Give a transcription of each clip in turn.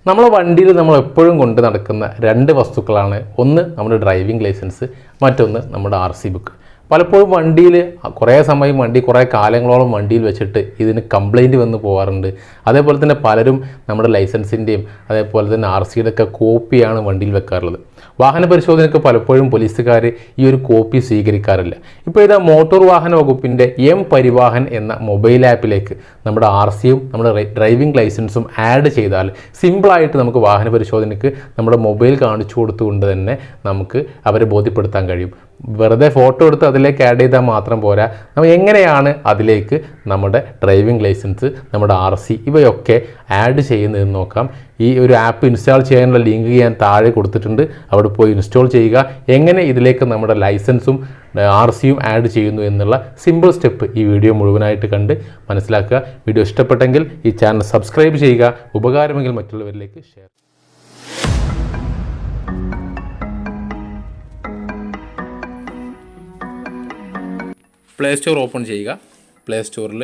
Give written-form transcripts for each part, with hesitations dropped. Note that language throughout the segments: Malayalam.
നമ്മളെ വണ്ടിയിൽ നമ്മൾ എപ്പോഴും കൊണ്ട് നടക്കുന്ന രണ്ട് വസ്തുക്കളാണ്. ഒന്ന് നമ്മുടെ ഡ്രൈവിംഗ് ലൈസൻസ്, മറ്റൊന്ന് നമ്മുടെ RC ബുക്ക്. പലപ്പോഴും വണ്ടിയിൽ കുറേ സമയം കുറേ കാലങ്ങളോളം വണ്ടിയിൽ വെച്ചിട്ട് ഇതിന് കംപ്ലൈൻറ്റ് വന്ന് പോകാറുണ്ട്. അതേപോലെ തന്നെ പലരും നമ്മുടെ ലൈസൻസിൻ്റെയും അതേപോലെ തന്നെ RCയുടെ ഒക്കെ കോപ്പിയാണ് വണ്ടിയിൽ വെക്കാറുള്ളത്. വാഹന പരിശോധനയ്ക്ക് പലപ്പോഴും പോലീസുകാർ ഈ ഒരു കോപ്പി സ്വീകരിക്കാറില്ല. ഇപ്പോൾ ഇതാ മോട്ടോർ വാഹന വകുപ്പിൻ്റെ പരിവാഹൻ എന്ന മൊബൈൽ ആപ്പിലേക്ക് നമ്മുടെ RCയും നമ്മുടെ ഡ്രൈവിംഗ് ലൈസൻസും ആഡ് ചെയ്താൽ സിമ്പിളായിട്ട് നമുക്ക് വാഹന പരിശോധനയ്ക്ക് നമ്മുടെ മൊബൈൽ കാണിച്ചു കൊടുത്തുകൊണ്ട് തന്നെ നമുക്ക് അവരെ ബോധ്യപ്പെടുത്താൻ കഴിയും. വെറുതെ ഫോട്ടോ എടുത്ത് അതിലേക്ക് ആഡ് ചെയ്താൽ മാത്രം പോരാ, നമ്മൾ എങ്ങനെയാണ് അതിലേക്ക് നമ്മുടെ ഡ്രൈവിംഗ് ലൈസൻസ്, നമ്മുടെ RC ഇവയൊക്കെ ആഡ് ചെയ്യുന്നതെന്ന് നോക്കാം. ഈ ഒരു ആപ്പ് ഇൻസ്റ്റാൾ ചെയ്യാനുള്ള ലിങ്ക് ഞാൻ താഴെ കൊടുത്തിട്ടുണ്ട്, അവിടെ പോയി ഇൻസ്റ്റാൾ ചെയ്യുക. എങ്ങനെ ഇതിലേക്ക് നമ്മുടെ ലൈസൻസും RCയും ആഡ് ചെയ്യുന്നു എന്നുള്ള സിമ്പിൾ സ്റ്റെപ്പ് ഈ വീഡിയോ മുഴുവനായിട്ട് കണ്ട് മനസ്സിലാക്കുക. വീഡിയോ ഇഷ്ടപ്പെട്ടെങ്കിൽ ഈ ചാനൽ സബ്സ്ക്രൈബ് ചെയ്യുക, ഉപകാരമെങ്കിൽ മറ്റുള്ളവരിലേക്ക് ഷെയർ. പ്ലേ സ്റ്റോർ ഓപ്പൺ ചെയ്യുക. പ്ലേ സ്റ്റോറിൽ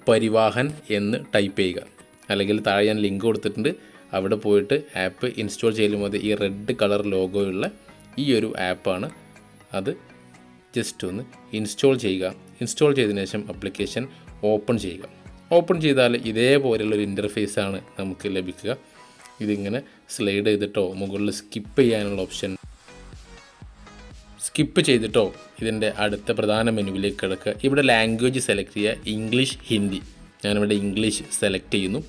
പരിവാഹൻ എന്ന് ടൈപ്പ് ചെയ്യുക, അല്ലെങ്കിൽ താഴെ ഞാൻ ലിങ്ക് കൊടുത്തിട്ടുണ്ട്, അവിടെ പോയിട്ട് ആപ്പ് ഇൻസ്റ്റാൾ ചെയ്യലും മതി. ഈ റെഡ് കളർ ലോഗോയുള്ള ഈ ഒരു ആപ്പാണ്, അത് ജസ്റ്റ് ഒന്ന് ഇൻസ്റ്റാൾ ചെയ്യുക. ഇൻസ്റ്റാൾ ചെയ്തതിനു ശേഷം ആപ്ലിക്കേഷൻ ഓപ്പൺ ചെയ്യുക. ഓപ്പൺ ചെയ്താൽ ഇതേപോലെയുള്ളൊരു ഇൻ്റർഫേസാണ് നമുക്ക് ലഭിക്കുക. ഇതിങ്ങനെ സ്ലൈഡ് ചെയ്തിട്ടോ മുകളിൽ സ്കിപ്പ് ചെയ്യാനുള്ള ഓപ്ഷൻ സ്കിപ്പ് ചെയ്തിട്ടോ ഇതിൻ്റെ അടുത്ത പ്രധാന മെനുവിലേക്ക് കിടക്കുക. ഇവിടെ ലാംഗ്വേജ് സെലക്ട് ചെയ്യുക, ഇംഗ്ലീഷ്, ഹിന്ദി. ഞാനിവിടെ ഇംഗ്ലീഷ് സെലക്ട് ചെയ്യുന്നു.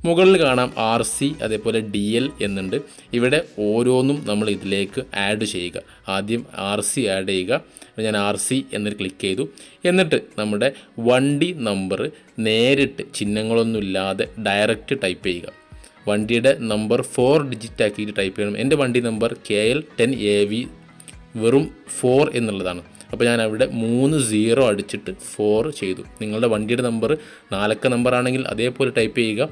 മുകളിൽ കാണാം RC അതേപോലെ DL എന്നുണ്ട്. ഇവിടെ ഓരോന്നും നമ്മൾ ഇതിലേക്ക് ആഡ് ചെയ്യുക. ആദ്യം RC ആഡ് ചെയ്യുക. ഞാൻ RC എന്നിട്ട് ക്ലിക്ക് ചെയ്തു. എന്നിട്ട് നമ്മുടെ വണ്ടി നമ്പർ നേരിട്ട് ചിഹ്നങ്ങളൊന്നുമില്ലാതെ ഡയറക്റ്റ് ടൈപ്പ് ചെയ്യുക. വണ്ടിയുടെ നമ്പർ 4 ഡിജിറ്റ് ആക്കിയിട്ട് ടൈപ്പ് ചെയ്യണം. എൻ്റെ വണ്ടി നമ്പർ KL 10AV വെറും 4 എന്നുള്ളതാണ്. അപ്പോൾ ഞാൻ അവിടെ 3 0 അടിച്ചിട്ട് 4 ചെയ്തു. നിങ്ങളുടെ വണ്ടിയുടെ നമ്പർ 4 അക്ക നമ്പർ ആണെങ്കിൽ അതേപോലെ ടൈപ്പ് ചെയ്യുക.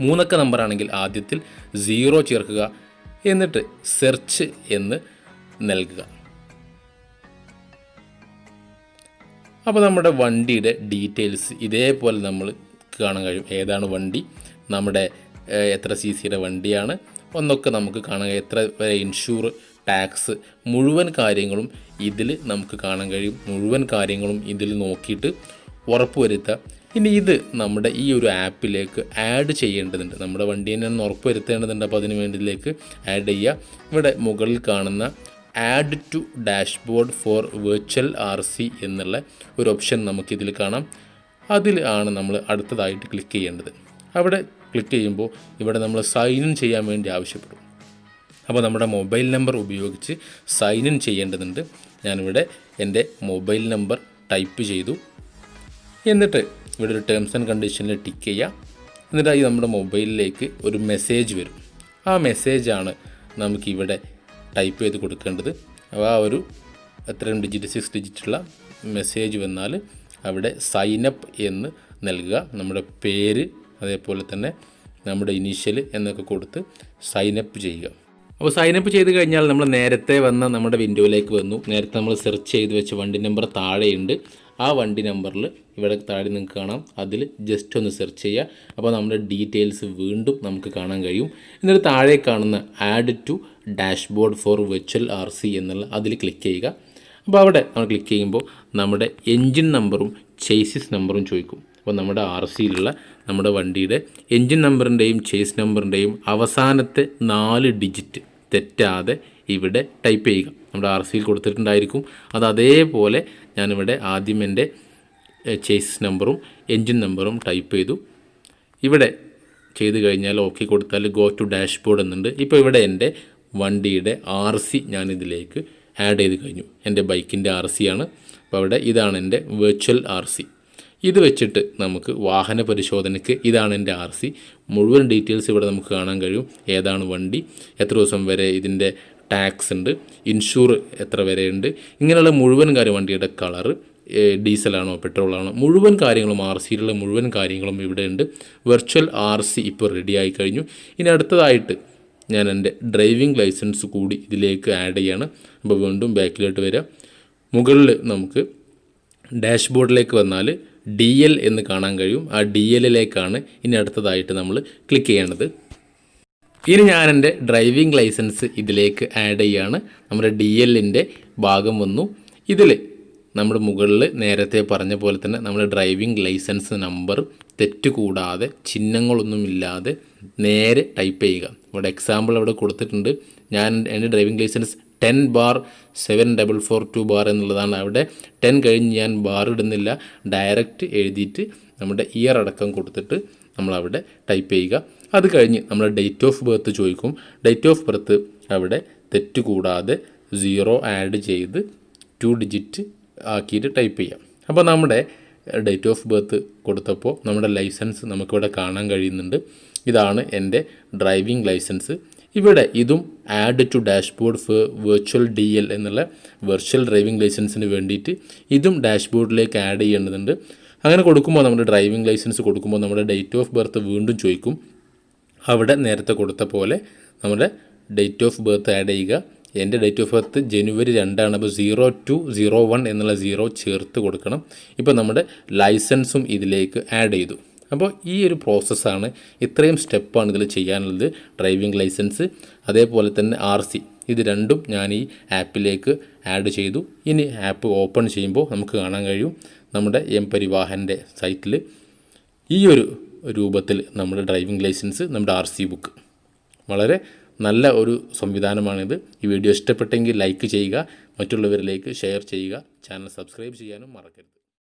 3 അക്ക നമ്പർ ആണെങ്കിൽ ആദ്യത്തിൽ 0 ചേർക്കുക. എന്നിട്ട് സെർച്ച് എന്ന് നൽകുക. അപ്പോൾ നമ്മുടെ വണ്ടിയുടെ ഡീറ്റെയിൽസ് ഇതേപോലെ നമ്മൾ കാണാൻ കഴിയും. ഏതാണ് വണ്ടി, നമ്മുടെ എത്ര CCയുടെ വണ്ടിയാണ് ഒന്നൊക്കെ നമുക്ക് കാണാൻ കഴിയും. എത്ര വരെ ഇൻഷൂർ, ടാക്സ്, മുഴുവൻ കാര്യങ്ങളും ഇതിൽ നമുക്ക് കാണാൻ കഴിയും. മുഴുവൻ കാര്യങ്ങളും ഇതിൽ നോക്കിയിട്ട് ഉറപ്പുവരുത്തുക. ഇനി ഇത് നമ്മുടെ ഈ ഒരു ആപ്പിലേക്ക് ആഡ് ചെയ്യേണ്ടതുണ്ട്. നമ്മുടെ വണ്ടീനെ ഒന്ന് ഉറപ്പുവരുത്തേണ്ടതുണ്ട്. അപ്പോൾ അതിന് വേണ്ടിയിലേക്ക് ആഡ് ചെയ്യുക. ഇവിടെ മുകളിൽ കാണുന്ന add to dashboard for virtual RC എന്നുള്ള ഒരു ഓപ്ഷൻ നമുക്കിതിൽ കാണാം. അതിൽ ആണ് നമ്മൾ അടുത്തതായിട്ട് ക്ലിക്ക് ചെയ്യേണ്ടത്. അവിടെ ക്ലിക്ക് ചെയ്യുമ്പോൾ ഇവിടെ നമ്മൾ സൈൻ ഇൻ ചെയ്യാൻ വേണ്ടി ആവശ്യപ്പെടും. അപ്പോൾ നമ്മുടെ മൊബൈൽ നമ്പർ ഉപയോഗിച്ച് സൈൻ ഇൻ ചെയ്യേണ്ടതുണ്ട്. ഞാനിവിടെ എൻ്റെ മൊബൈൽ നമ്പർ ടൈപ്പ് ചെയ്തു. എന്നിട്ട് ഇവിടെ ഒരു ടേംസ് ആൻഡ് കണ്ടീഷനിൽ ടിക്ക് ചെയ്യുക. എന്നിട്ട് ഈ നമ്മുടെ മൊബൈലിലേക്ക് ഒരു മെസ്സേജ് വരും. ആ മെസ്സേജാണ് നമുക്കിവിടെ ടൈപ്പ് ചെയ്ത് കൊടുക്കേണ്ടത്. അപ്പോൾ ആ ഒരു എത്രയും ഡിജിറ്റ് 6 ഡിജിറ്റുള്ള മെസ്സേജ് വന്നാൽ അവിടെ സൈനപ്പ് എന്ന് നൽകുക. നമ്മുടെ പേര് അതേപോലെ തന്നെ നമ്മുടെ ഇനീഷ്യൽ എന്നൊക്കെ കൊടുത്ത് സൈനപ്പ് ചെയ്യുക. അപ്പോൾ സൈനപ്പ് ചെയ്ത് കഴിഞ്ഞാൽ നമ്മൾ നേരത്തെ വന്ന നമ്മുടെ വിൻഡോയിലേക്ക് വന്നു. നേരത്തെ നമ്മൾ സെർച്ച് ചെയ്ത് വെച്ച വണ്ടി നമ്പർ താഴെയുണ്ട്. ആ വണ്ടി നമ്പറിൽ ഇവിടെ താഴെ നിങ്ങൾക്ക് കാണാം, അതിൽ ജസ്റ്റ് ഒന്ന് സെർച്ച് ചെയ്യുക. അപ്പോൾ നമ്മുടെ ഡീറ്റെയിൽസ് വീണ്ടും നമുക്ക് കാണാൻ കഴിയും. എന്നിട്ട് താഴെ കാണുന്ന add to dashboard for virtual RC എന്നുള്ള അതിൽ ക്ലിക്ക് ചെയ്യുക. അപ്പോൾ അവിടെ നമ്മൾ ക്ലിക്ക് ചെയ്യുമ്പോൾ നമ്മുടെ എൻജിൻ നമ്പറും ചേസിസ് നമ്പറും ചോദിക്കും. അപ്പോൾ നമ്മുടെ RCയിലുള്ള നമ്മുടെ വണ്ടിയുടെ എൻജിൻ നമ്പറിൻ്റെയും ചേസ് നമ്പറിൻ്റെയും അവസാനത്തെ 4 ഡിജിറ്റ് തെറ്റാതെ ഇവിടെ ടൈപ്പ് ചെയ്യുക. നമ്മുടെ RCയിൽ കൊടുത്തിട്ടുണ്ടായിരിക്കും. അത് അതേപോലെ ഞാനിവിടെ ആദ്യം എൻ്റെ ചേസ് നമ്പറും എൻജിൻ നമ്പറും ടൈപ്പ് ചെയ്തു. ഇവിടെ ചെയ്ത് കഴിഞ്ഞാൽ ഓക്കെ കൊടുത്താൽ ഗോ ടു ഡാഷ്ബോർഡ് എന്നുണ്ട്. ഇപ്പോൾ ഇവിടെ എൻ്റെ വണ്ടിയുടെ RC ഞാനിതിലേക്ക് ആഡ് ചെയ്ത് കഴിഞ്ഞു. എൻ്റെ ബൈക്കിൻ്റെ RC ആണ്. അപ്പോൾ അവിടെ ഇതാണ് എൻ്റെ വെർച്വൽ RC. ഇത് വെച്ചിട്ട് നമുക്ക് വാഹന പരിശോധനയ്ക്ക് ഇതാണ് എൻ്റെ RC. മുഴുവൻ ഡീറ്റെയിൽസ് ഇവിടെ നമുക്ക് കാണാൻ കഴിയും. ഏതാണ് വണ്ടി, എത്ര ദിവസം വരെ ഇതിൻ്റെ ടാക്സ് ഉണ്ട്, ഇൻഷൂർ എത്ര വരെ ഉണ്ട്, ഇങ്ങനെയുള്ള മുഴുവൻ കാര്യം, വണ്ടിയുടെ കളറ്, ഡീസലാണോ പെട്രോളാണോ, മുഴുവൻ കാര്യങ്ങളും RCയിലുള്ള മുഴുവൻ കാര്യങ്ങളും ഇവിടെ ഉണ്ട്. വെർച്വൽ RC ഇപ്പോൾ റെഡിയായി കഴിഞ്ഞു. ഇനി അടുത്തതായിട്ട് ഞാൻ എൻ്റെ ഡ്രൈവിംഗ് ലൈസൻസ് കൂടി ഇതിലേക്ക് ആഡ് ചെയ്യാണ്. അപ്പോൾ വീണ്ടും ബാക്കിലോട്ട് വരിക. മുകളിൽ നമുക്ക് ഡാഷ്ബോർഡിലേക്ക് വന്നാൽ DL എന്ന് കാണാൻ കഴിയും. ആ DLലേക്കാണ് ഇനി അടുത്തതായിട്ട് നമ്മൾ ക്ലിക്ക് ചെയ്യേണ്ടത്. ഇനി ഞാൻ എൻ്റെ ഡ്രൈവിംഗ് ലൈസൻസ് ഇതിലേക്ക് ആഡ് ചെയ്യുകയാണ്. നമ്മുടെ ഡി എല്ലിൻ്റെ ഭാഗം വന്നു. ഇതിൽ നമ്മൾ മുകളിൽ നേരത്തെ പറഞ്ഞ പോലെ തന്നെ നമ്മുടെ ഡ്രൈവിംഗ് ലൈസൻസ് നമ്പർ തെറ്റുകൂടാതെ ചിഹ്നങ്ങളൊന്നുമില്ലാതെ നേരെ ടൈപ്പ് ചെയ്യുക. ഇവിടെ എക്സാമ്പിൾ അവിടെ കൊടുത്തിട്ടുണ്ട്. ഞാൻ എൻ്റെ ഡ്രൈവിംഗ് ലൈസൻസ് 10/7442 എന്നുള്ളതാണ്. അവിടെ 10 കഴിഞ്ഞ് ഞാൻ ബാർ ഇടുന്നില്ല, ഡയറക്റ്റ് എഴുതിയിട്ട് നമ്മുടെ ഇയർ അടക്കം കൊടുത്തിട്ട് നമ്മളവിടെ ടൈപ്പ് ചെയ്യുക. അത് കഴിഞ്ഞ് നമ്മൾ ഡേറ്റ് ഓഫ് ബർത്ത് ചോദിക്കും. ഡേറ്റ് ഓഫ് ബർത്ത് അവിടെ തെറ്റുകൂടാതെ 0 ആഡ് ചെയ്ത് 2 ഡിജിറ്റ് ആക്കിയിട്ട് ടൈപ്പ് ചെയ്യാം. അപ്പോൾ നമ്മുടെ ഡേറ്റ് ഓഫ് ബർത്ത് കൊടുത്തപ്പോൾ നമ്മുടെ ലൈസൻസ് നമുക്കിവിടെ കാണാൻ കഴിയുന്നുണ്ട്. ഇതാണ് എൻ്റെ ഡ്രൈവിംഗ് ലൈസൻസ്. ഇവിടെ ഇതും add to dashboard for virtual DL എന്നുള്ള വെർച്വൽ ഡ്രൈവിംഗ് ലൈസൻസിന് വേണ്ടിയിട്ട് ഇതും ഡാഷ്ബോർഡിലേക്ക് ആഡ് ചെയ്യേണ്ടതുണ്ട്. അങ്ങനെ കൊടുക്കുമ്പോൾ നമ്മുടെ ഡ്രൈവിംഗ് ലൈസൻസ് കൊടുക്കുമ്പോൾ നമ്മുടെ ഡേറ്റ് ഓഫ് ബർത്ത് വീണ്ടും ചോദിക്കും. അവിടെ നേരത്തെ കൊടുത്ത പോലെ നമ്മുടെ ഡേറ്റ് ഓഫ് ബർത്ത് ആഡ് ചെയ്യുക. എൻ്റെ ഡേറ്റ് ഓഫ് ബർത്ത് ജനുവരി 2 അപ്പോൾ 02/01 എന്നുള്ള 0 ചേർത്ത് കൊടുക്കണം. ഇപ്പോൾ നമ്മുടെ ലൈസൻസും ഇതിലേക്ക് ആഡ് ചെയ്തു. അപ്പോൾ ഈ ഒരു പ്രോസസ്സാണ്, ഇത്രയും സ്റ്റെപ്പാണ് ഇതിൽ ചെയ്യാനുള്ളത്. ഡ്രൈവിംഗ് ലൈസൻസ് അതേപോലെ തന്നെ RC ഇത് രണ്ടും ഞാൻ ഈ ആപ്പിലേക്ക് ആഡ് ചെയ്തു. ഇനി ആപ്പ് ഓപ്പൺ ചെയ്യുമ്പോൾ നമുക്ക് കാണാൻ കഴിയും നമ്മുടെ എം-പരിവാഹൻ്റെ സൈറ്റിൽ ഈ ഒരു രൂപത്തിൽ നമ്മുടെ ഡ്രൈവിംഗ് ലൈസൻസ്, നമ്മുടെ RC ബുക്ക്. വളരെ നല്ല ഒരു സംവിധാനമാണിത്. ഈ വീഡിയോ ഇഷ്ടപ്പെട്ടെങ്കിൽ ലൈക്ക് ചെയ്യുക, മറ്റുള്ളവരിലേക്ക് ഷെയർ ചെയ്യുക, ചാനൽ സബ്സ്ക്രൈബ് ചെയ്യാനും മറക്കരുത്.